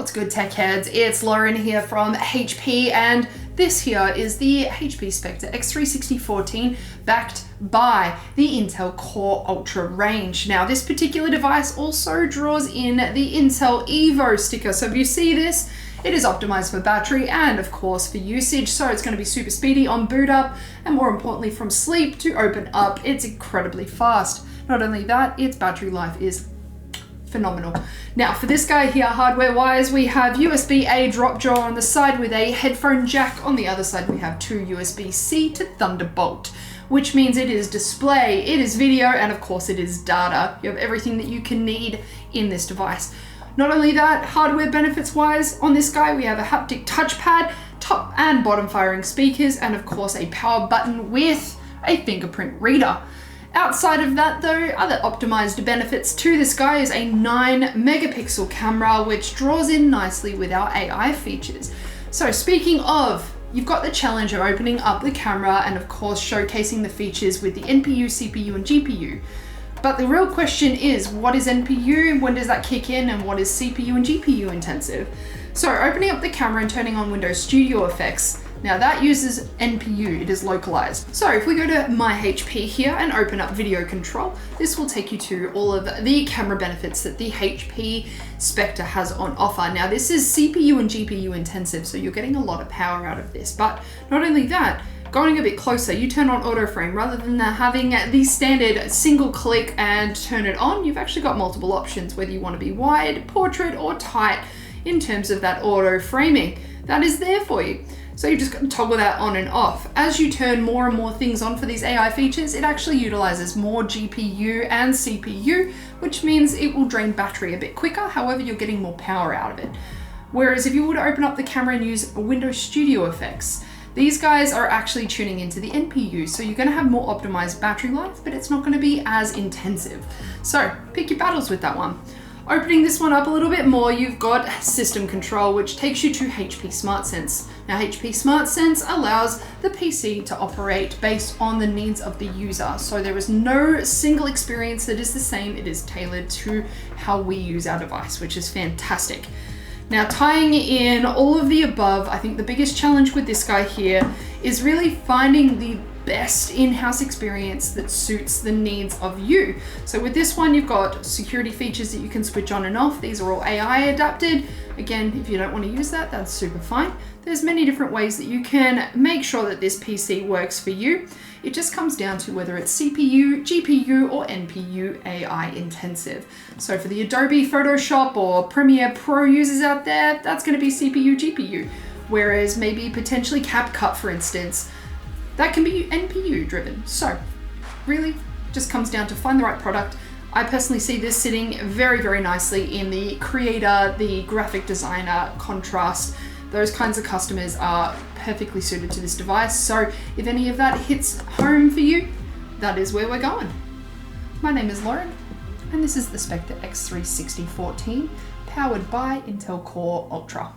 What's good, tech heads? It's Lauren here from HP, and this here is the HP Spectre x360 14 backed by the Intel Core Ultra range. Now, this particular device also draws in the Intel Evo sticker. So if you see this, it is optimized for battery and of course for usage. So it's going to be super speedy on boot up, and more importantly from sleep to open up, it's incredibly fast. Not only that, its battery life is phenomenal. Now for this guy here, hardware wise, we have USB-A drop jaw on the side with a headphone jack. On the other side we have two USB-C to Thunderbolt, which means it is display, it is video, and of course it is data. You have everything that you can need in this device. Not only that, hardware benefits wise, on this guy we have a haptic touchpad, top and bottom firing speakers, and of course a power button with a fingerprint reader. Outside of that though, other optimized benefits to this guy is a 9 megapixel camera, which draws in nicely with our AI features. So speaking of, you've got the challenge of opening up the camera and of course showcasing the features with the NPU, CPU, and GPU. But the real question is, what is NPU, when does that kick in, and what is CPU and GPU intensive? So opening up the camera and turning on Windows Studio effects, now that uses NPU, it is localized. So if we go to My HP here and open up video control, this will take you to all of the camera benefits that the HP Spectre has on offer. Now this is CPU and GPU intensive, so you're getting a lot of power out of this. But not only that, going a bit closer, you turn on auto frame rather than having the standard single click and turn it on. You've actually got multiple options, whether you want to be wide, portrait, or tight in terms of that auto framing. That is there for you. So you just got to toggle that on and off. As you turn more and more things on for these AI features, it actually utilizes more GPU and CPU, which means it will drain battery a bit quicker. However, you're getting more power out of it. Whereas if you were to open up the camera and use Windows Studio effects, these guys are actually tuning into the NPU, so you're going to have more optimized battery life, but it's not going to be as intensive. So pick your battles with that one. Opening this one up a little bit more, you've got system control, which takes you to HP SmartSense. Now HP SmartSense allows the PC to operate based on the needs of the user. So there is no single experience that is the same. It is tailored to how we use our device, which is fantastic. Now tying in all of the above, I think the biggest challenge with this guy here is really finding the best in-house experience that suits the needs of you. So with this one, you've got security features that you can switch on and off. These are all AI adapted. Again, if you don't want to use that, that's super fine. There's many different ways that you can make sure that this PC works for you. It just comes down to whether it's CPU, GPU, or NPU AI intensive. So for the Adobe Photoshop or Premiere Pro users out there, that's going to be CPU, GPU. Whereas maybe potentially CapCut, for instance, that can be NPU driven. So really just comes down to find the right product. I personally see this sitting very, very nicely in the creator, the graphic designer, contrast. Those kinds of customers are perfectly suited to this device. So if any of that hits home for you, that is where we're going. My name is Lauren, and this is the Spectre x360 14 powered by Intel Core Ultra.